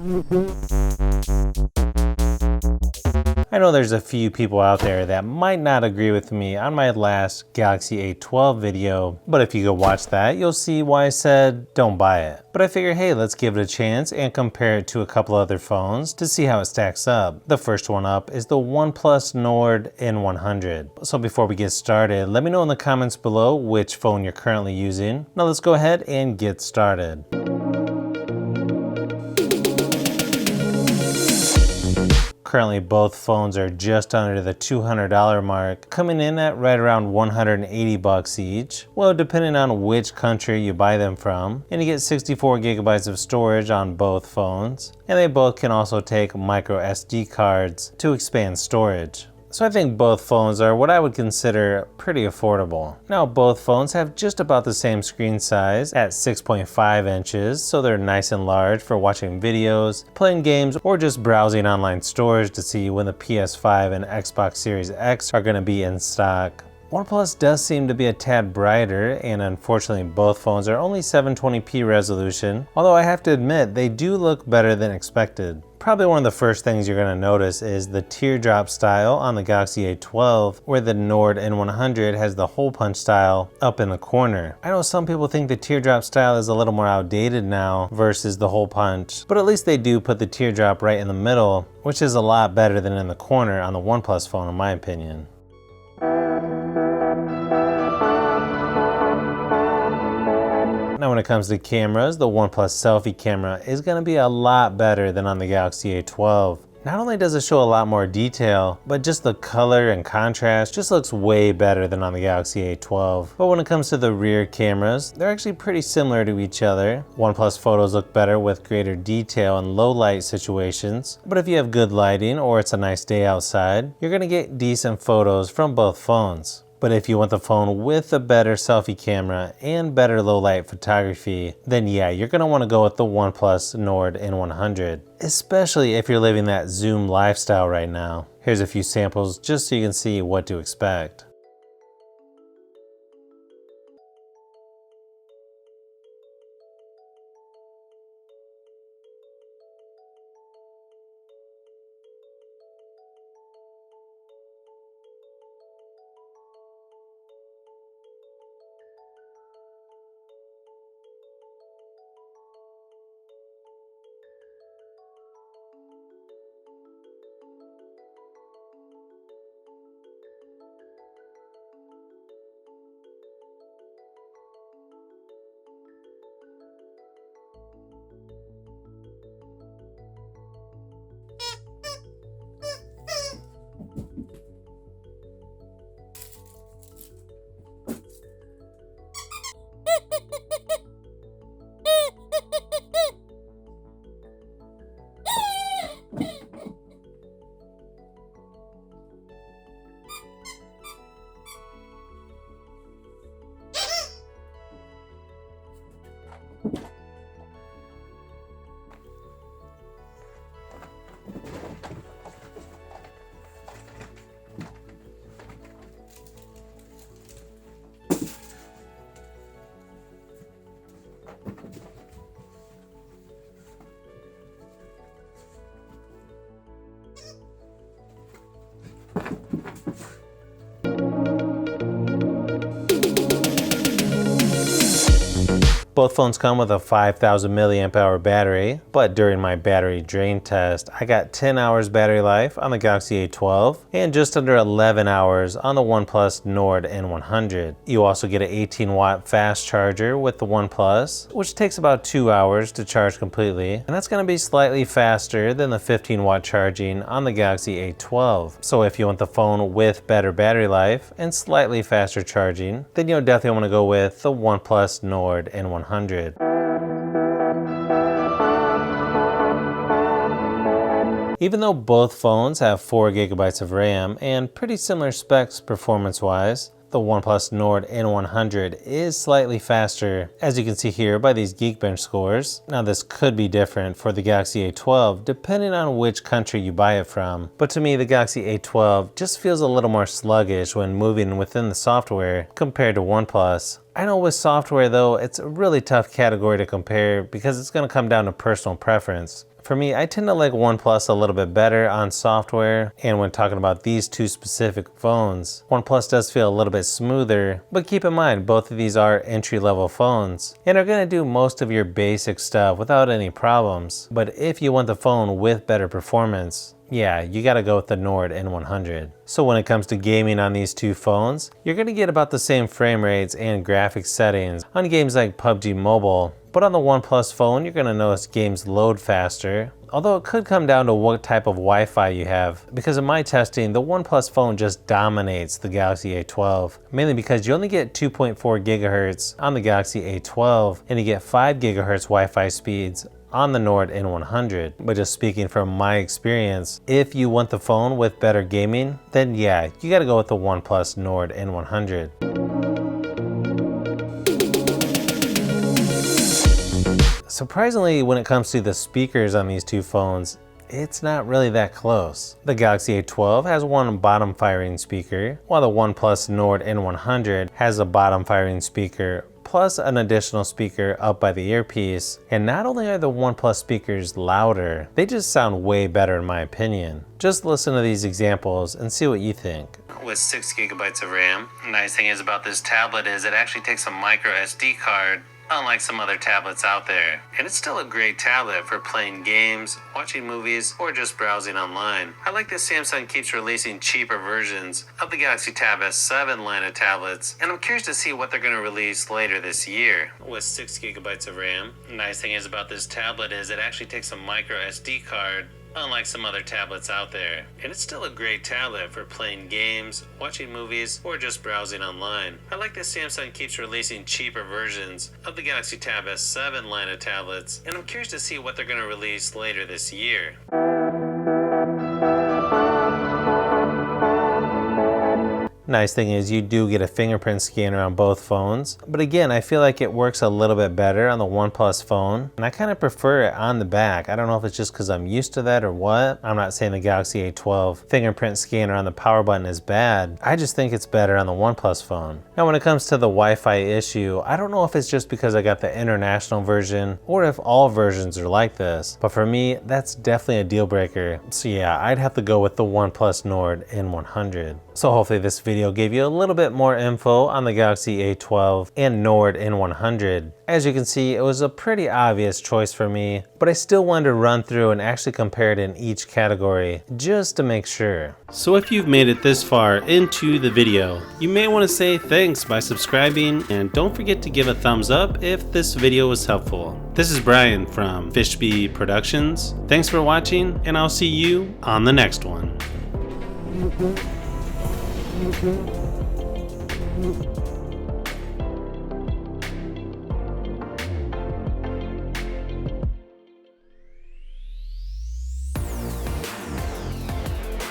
I know there's a few people out there that might not agree with me on my last Galaxy A12 video, but if you go watch that, you'll see why I said don't buy it. But I figured, hey, let's give it a chance and compare it to a couple other phones to see how it stacks up. The first one up is the OnePlus Nord N100. So before we get started, let me know in the comments below which phone you're currently using. Now let's go ahead and get started. Currently, both phones are just under the $200 mark, coming in at right around 180 bucks each. Well, depending on which country you buy them from, and you get 64 gigabytes of storage on both phones, and they both can also take micro SD cards to expand storage. So I think both phones are what I would consider pretty affordable. Now both phones have just about the same screen size at 6.5 inches, so they're nice and large for watching videos, playing games, or just browsing online stores to see when the PS5 and Xbox Series X are going to be in stock. OnePlus does seem to be a tad brighter, and unfortunately both phones are only 720p resolution, although I have to admit they do look better than expected. Probably one of the first things you're going to notice is the teardrop style on the Galaxy A12, where the Nord N100 has the hole punch style up in the corner. I know some people think the teardrop style is a little more outdated now versus the hole punch, but at least they do put the teardrop right in the middle, which is a lot better than in the corner on the OnePlus phone in my opinion. Now when it comes to cameras, the OnePlus selfie camera is going to be a lot better than on the Galaxy A12. Not only does it show a lot more detail, but just the color and contrast just looks way better than on the Galaxy A12. But when it comes to the rear cameras, they're actually pretty similar to each other. OnePlus photos look better with greater detail in low light situations, but if you have good lighting or it's a nice day outside, you're going to get decent photos from both phones. But if you want the phone with a better selfie camera and better low light photography, then yeah, you're going to want to go with the OnePlus Nord N100, especially if you're living that zoom lifestyle right now. Here's a few samples just so you can see what to expect. Both phones come with a 5,000 milliamp hour battery, but during my battery drain test, I got 10 hours battery life on the Galaxy A12 and just under 11 hours on the OnePlus Nord N100. You also get an 18 watt fast charger with the OnePlus, which takes about 2 hours to charge completely, and that's going to be slightly faster than the 15 watt charging on the Galaxy A12. So if you want the phone with better battery life and slightly faster charging, then you'll definitely want to go with the OnePlus Nord N100. Even though both phones have 4 gigabytes of RAM and pretty similar specs performance-wise, the OnePlus Nord N100 is slightly faster, as you can see here by these Geekbench scores. Now this could be different for the Galaxy A12 depending on which country you buy it from, but to me the Galaxy A12 just feels a little more sluggish when moving within the software compared to OnePlus. I know with software though, it's a really tough category to compare because it's going to come down to personal preference. For me, I tend to like OnePlus a little bit better on software, and when talking about these two specific phones, OnePlus does feel a little bit smoother, but keep in mind both of these are entry-level phones and are going to do most of your basic stuff without any problems. But if you want the phone with better performance, yeah, you gotta go with the Nord N100. So when it comes to gaming on these two phones, you're gonna get about the same frame rates and graphics settings on games like PUBG Mobile, but on the OnePlus phone, you're gonna notice games load faster, although it could come down to what type of Wi-Fi you have, because in my testing, the OnePlus phone just dominates the Galaxy A12, mainly because you only get 2.4 gigahertz on the Galaxy A12, and you get 5 gigahertz Wi-Fi speeds on the Nord N100. But just speaking from my experience, if you want the phone with better gaming, then yeah, you gotta go with the OnePlus Nord N100. Surprisingly, when it comes to the speakers on these two phones, it's not really that close. The Galaxy A12 has one bottom firing speaker, while the OnePlus Nord N100 has a bottom firing speaker plus an additional speaker up by the earpiece. And not only are the OnePlus speakers louder, they just sound way better in my opinion. Just listen to these examples and see what you think. With 6 gigabytes of RAM, the nice thing is about this tablet is it actually takes a micro SD card, unlike some other tablets out there. And it's still a great tablet for playing games, watching movies, or just browsing online. I like that Samsung keeps releasing cheaper versions of the Galaxy Tab S7 line of tablets, and I'm curious to see what they're going to release later this year. With 6 gigabytes of RAM, the nice thing is about this tablet is it actually takes a micro SD card, unlike some other tablets out there. And it's still a great tablet for playing games, watching movies, or just browsing online. I like that Samsung keeps releasing cheaper versions of the Galaxy Tab S7 line of tablets, and I'm curious to see what they're going to release later this year. Nice thing is you do get a fingerprint scanner on both phones, but again, I feel like it works a little bit better on the OnePlus phone, and I kind of prefer it on the back. I don't know if it's just because I'm used to that or what. I'm not saying the Galaxy A12 fingerprint scanner on the power button is bad. I just think it's better on the OnePlus phone. Now when it comes to the Wi-Fi issue, I don't know if it's just because I got the international version or if all versions are like this, but for me, that's definitely a deal breaker. So yeah, I'd have to go with the OnePlus Nord N100. So hopefully this video gave you a little bit more info on the Galaxy A12 and Nord N100. As you can see, it was a pretty obvious choice for me, but I still wanted to run through and actually compare it in each category just to make sure. So if you've made it this far into the video, you may want to say thanks by subscribing, and don't forget to give a thumbs up if this video was helpful. This is Brian from Fishbee Productions. Thanks for watching, and I'll see you on the next one.